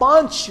5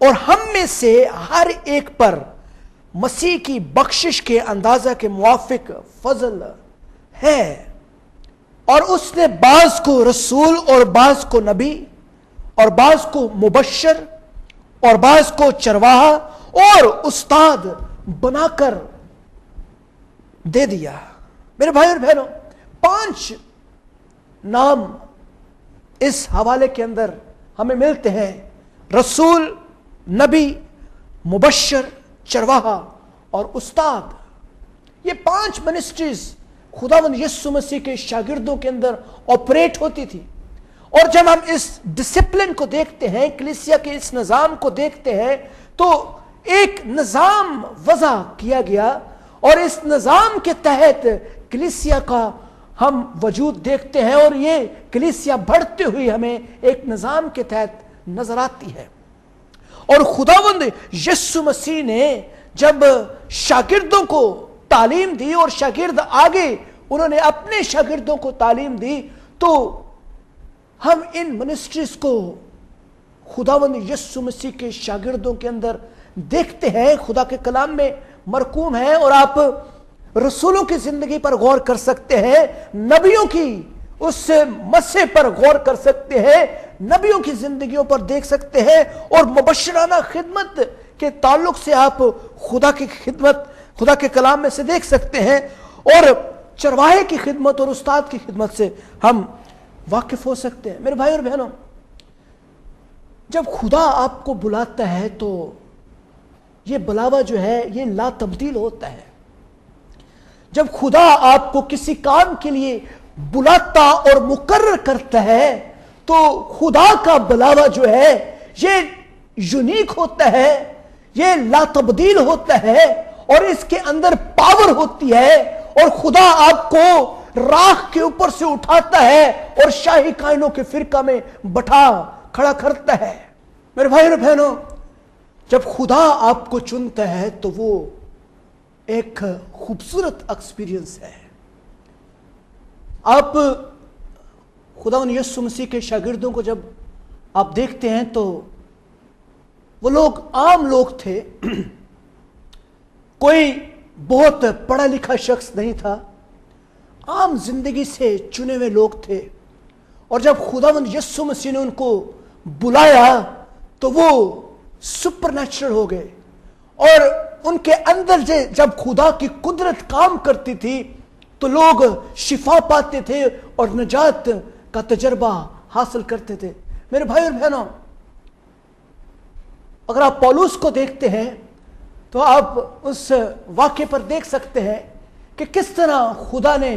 اور ہم میں سے ہر ایک پر مسیح کی بخشش کے اندازہ کے موافق فضل ہے، اور اس نے بعض کو رسول اور بعض کو نبی اور بعض کو مبشر اور بعض کو چرواہا اور استاد بنا کر دے دیا۔ میرے بھائی اور بہنوں، 5 نام اس حوالے کے اندر ہمیں ملتے ہیں: رسول، نبی، مبشر، چرواہا اور استاد۔ یہ 5 منسٹریز خداوند یسوع مسیح کے شاگردوں کے اندر آپریٹ ہوتی تھی۔ اور جب ہم اس ڈسپلن کو دیکھتے ہیں، کلیسیا کے اس نظام کو دیکھتے ہیں، تو ایک نظام وضع کیا گیا، اور اس نظام کے تحت کلیسیا کا ہم وجود دیکھتے ہیں، اور یہ کلیسیا بڑھتے ہوئی ہمیں ایک نظام کے تحت نظر آتی ہے۔ اور خداوند یسوع مسیح نے جب شاگردوں کو تعلیم دی اور شاگرد آگے انہوں نے اپنے شاگردوں کو تعلیم دی، تو ہم ان منسٹریز کو خداوند یسوع مسیح کے شاگردوں کے اندر دیکھتے ہیں، خدا کے کلام میں مرقوم ہے۔ اور آپ رسولوں کی زندگی پر غور کر سکتے ہیں، نبیوں کی اس مسح پر غور کر سکتے ہیں، نبیوں کی زندگیوں پر دیکھ سکتے ہیں، اور مبشرانہ خدمت کے تعلق سے آپ خدا کی خدمت خدا کے کلام میں سے دیکھ سکتے ہیں، اور چرواہے کی خدمت اور استاد کی خدمت سے ہم واقف ہو سکتے ہیں۔ میرے بھائی اور بہنوں، جب خدا آپ کو بلاتا ہے تو یہ بلاوا جو ہے یہ لا تبدیل ہوتا ہے۔ جب خدا آپ کو کسی کام کے لیے بلاتا اور مقرر کرتا ہے تو خدا کا بلاوا جو ہے یہ یونیک ہوتا ہے، یہ لا تبدیل ہوتا ہے، اور اس کے اندر پاور ہوتی ہے، اور خدا آپ کو راکھ کے اوپر سے اٹھاتا ہے اور شاہی کائنوں کے فرقہ میں بٹھا کھڑا کرتا ہے۔ میرے بھائی اور بہنوں، جب خدا آپ کو چنتا ہے تو وہ ایک خوبصورت ایکسپیرینس ہے۔ آپ خداوند یسوع مسیح کے شاگردوں کو جب آپ دیکھتے ہیں تو وہ لوگ عام لوگ تھے، کوئی بہت پڑھا لکھا شخص نہیں تھا، عام زندگی سے چنے ہوئے لوگ تھے، اور جب خداوند یسوع مسیح نے ان کو بلایا تو وہ سپر نیچرل ہو گئے، اور ان کے اندر جب خدا کی قدرت کام کرتی تھی تو لوگ شفا پاتے تھے اور نجات کا تجربہ حاصل کرتے تھے۔ میرے بھائی اور بہنوں، اگر آپ پولس کو دیکھتے ہیں تو آپ اس واقعے پر دیکھ سکتے ہیں کہ کس طرح خدا نے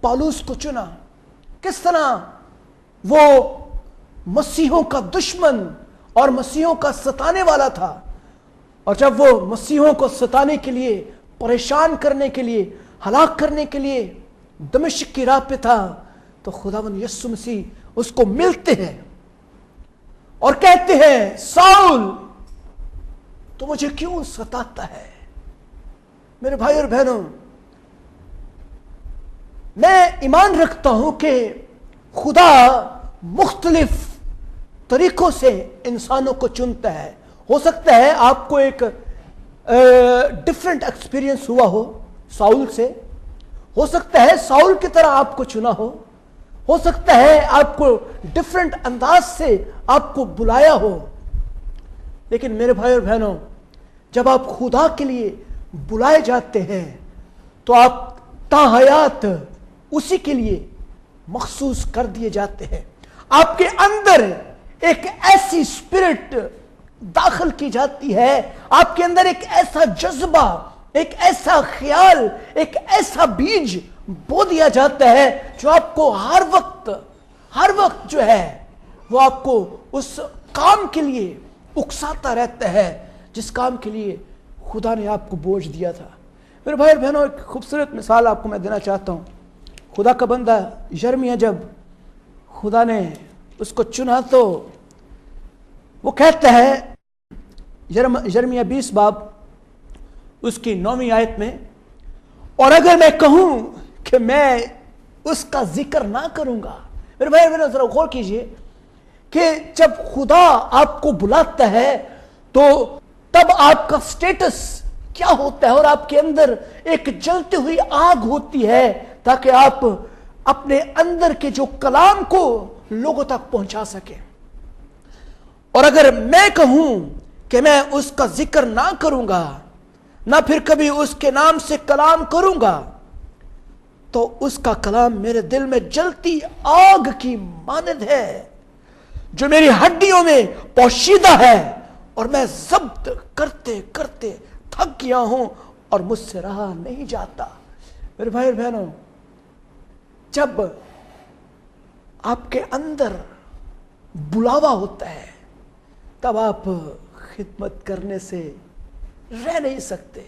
پولس کو چنا، کس طرح وہ مسیحوں کا دشمن اور مسیحوں کا ستانے والا تھا، اور جب وہ مسیحوں کو ستانے کے لیے، پریشان کرنے کے لیے، ہلاک کرنے کے لیے دمشق کی راہ پہ تھا تو خداوند یسوع مسیح اس کو ملتے ہیں اور کہتے ہیں، ساؤل تو مجھے کیوں ستاتا ہے؟ میرے بھائی اور بہنوں، میں ایمان رکھتا ہوں کہ خدا مختلف طریقوں سے انسانوں کو چنتا ہے۔ ہو سکتا ہے آپ کو ایک ڈفرنٹ ایکسپیرینس ہوا ہو ساؤل سے، ہو سکتا ہے ساؤل کی طرح آپ کو چنا ہو سکتا ہے آپ کو ڈفرنٹ انداز سے آپ کو بلایا ہو، لیکن میرے بھائی اور بہنوں، جب آپ خدا کے لیے بلائے جاتے ہیں تو آپ تا حیات اسی کے لیے مخصوص کر دیے جاتے ہیں۔ آپ کے اندر ایک ایسی اسپرٹ داخل کی جاتی ہے، آپ کے اندر ایک ایسا جذبہ، ایک ایسا خیال، ایک ایسا بیج بو دیا جاتا ہے جو آپ کو ہر وقت جو ہے وہ آپ کو اس کام کے لیے اکساتا رہتا ہے جس کام کے لیے خدا نے آپ کو بوجھ دیا تھا۔ میرے بھائی اور بہنوں، ایک خوبصورت مثال آپ کو میں دینا چاہتا ہوں۔ خدا کا بندہ یرمیہ، جب خدا نے اس کو چنا تو وہ کہتا ہے یرمیہ 20 باب اس کی 9ویں آیت میں، اور اگر میں کہوں کہ میں اس کا ذکر نہ کروں گا۔ میرے بھائی بہنوں، ذرا غور کیجئے کہ جب خدا آپ کو بلاتا ہے تو تب آپ کا سٹیٹس کیا ہوتا ہے، اور آپ کے اندر ایک جلتی ہوئی آگ ہوتی ہے تاکہ آپ اپنے اندر کے جو کلام کو لوگوں تک پہنچا سکیں۔ اور اگر میں کہوں کہ میں اس کا ذکر نہ کروں گا، نہ پھر کبھی اس کے نام سے کلام کروں گا، تو اس کا کلام میرے دل میں جلتی آگ کی مانند ہے جو میری ہڈیوں میں پوشیدہ ہے، اور میں ضبط کرتے کرتے تھک گیا ہوں اور مجھ سے رہا نہیں جاتا۔ میرے بھائی اور بہنوں، جب آپ کے اندر بلاوا ہوتا ہے تب آپ خدمت کرنے سے رہ نہیں سکتے،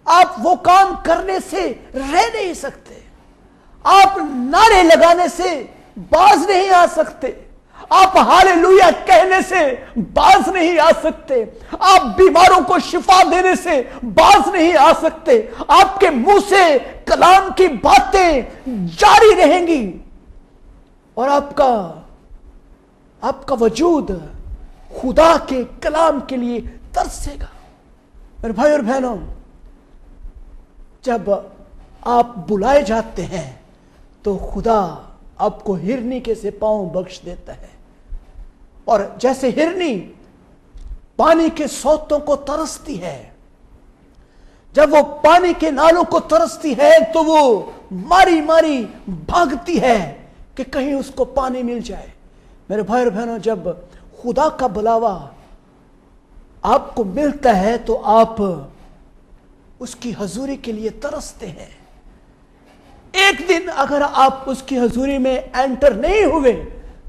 آپ وہ کام کرنے سے رہ نہیں سکتے، آپ نعرے لگانے سے باز نہیں آ سکتے، آپ ہاللویا کہنے سے باز نہیں آ سکتے، آپ بیماروں کو شفا دینے سے باز نہیں آ سکتے، آپ کے منہ سے کلام کی باتیں جاری رہیں گی، اور آپ کا وجود خدا کے کلام کے لیے ترسے گا۔ میرے بھائی اور بہنوں، جب آپ بلائے جاتے ہیں تو خدا آپ کو ہرنی کے سے پاؤں بخش دیتا ہے، اور جیسے ہرنی پانی کے سوتوں کو ترستی ہے، جب وہ پانی کے نالوں کو ترستی ہے تو وہ ماری ماری بھاگتی ہے کہ کہیں اس کو پانی مل جائے۔ میرے بھائی اور بہنوں، جب خدا کا بلاوا آپ کو ملتا ہے تو آپ اس کی حضوری کے لیے ترستے ہیں۔ ایک دن اگر آپ اس کی حضوری میں انٹر نہیں ہوئے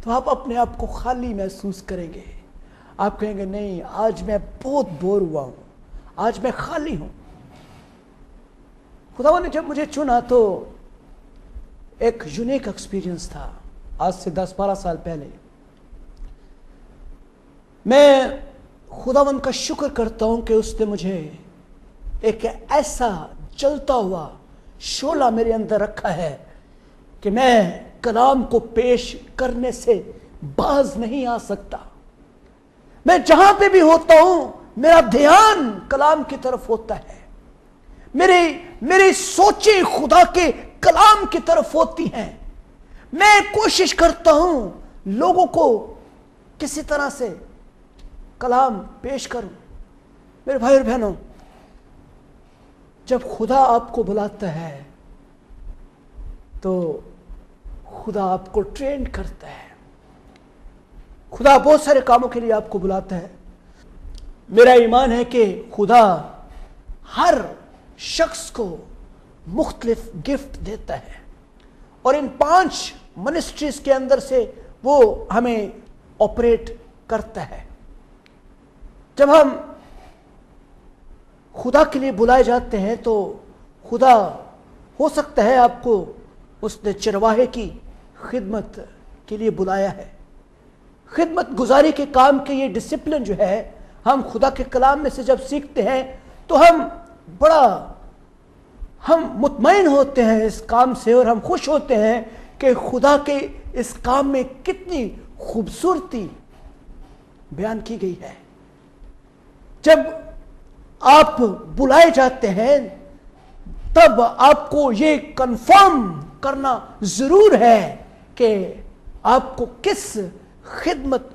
تو آپ اپنے آپ کو خالی محسوس کریں گے، آپ کہیں گے نہیں، آج میں بہت بور ہوا ہوں، آج میں خالی ہوں۔ خدا نے جب مجھے چنا تو ایک یونیک ایکسپیرینس تھا، آج سے 10-12 سال پہلے۔ میں خداوند کا شکر کرتا ہوں کہ اس نے مجھے ایک ایسا جلتا ہوا شعلہ میرے اندر رکھا ہے کہ میں کلام کو پیش کرنے سے باز نہیں آ سکتا۔ میں جہاں پہ بھی ہوتا ہوں میرا دھیان کلام کی طرف ہوتا ہے، میری سوچیں خدا کے کلام کی طرف ہوتی ہیں۔ میں کوشش کرتا ہوں لوگوں کو کسی طرح سے کلام پیش کروں۔ میرے بھائی اور بہنوں، جب خدا آپ کو بلاتا ہے تو خدا آپ کو ٹرین کرتا ہے۔ خدا بہت سارے کاموں کے لیے آپ کو بلاتا ہے۔ میرا ایمان ہے کہ خدا ہر شخص کو مختلف گفٹ دیتا ہے، اور ان 5 منسٹریز کے اندر سے وہ ہمیں آپریٹ کرتا ہے۔ جب ہم خدا کے لیے بلائے جاتے ہیں تو خدا ہو سکتا ہے آپ کو اس نے چرواہے کی خدمت کے لیے بلایا ہے۔ خدمت گزاری کے کام کے یہ ڈسپلن جو ہے ہم خدا کے کلام میں سے جب سیکھتے ہیں تو ہم مطمئن ہوتے ہیں اس کام سے، اور ہم خوش ہوتے ہیں کہ خدا کے اس کام میں کتنی خوبصورتی بیان کی گئی ہے۔ جب آپ بلائے جاتے ہیں تب آپ کو یہ کنفرم کرنا ضرور ہے کہ آپ کو کس خدمت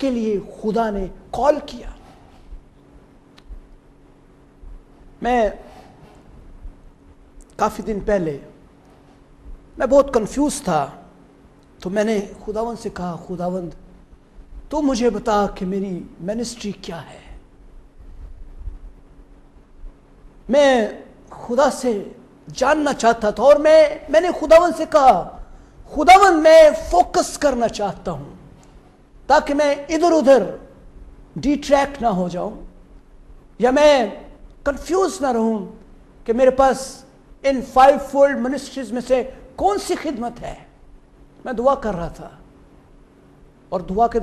کے لیے خدا نے کال کیا۔ میں کافی دن پہلے میں بہت کنفیوز تھا، تو میں نے خداوند سے کہا، خداوند تو مجھے بتا کہ میری منسٹری کیا ہے۔ میں خدا سے جاننا چاہتا تھا، اور میں نے خداوند سے کہا، خداوند میں فوکس کرنا چاہتا ہوں تاکہ میں ادھر ادھر ڈی ٹریک نہ ہو جاؤں، یا میں کنفیوز نہ رہوں کہ میرے پاس ان 5 فولڈ منسٹریز میں سے کون سی خدمت ہے۔ میں دعا کر رہا تھا، اور دعا کے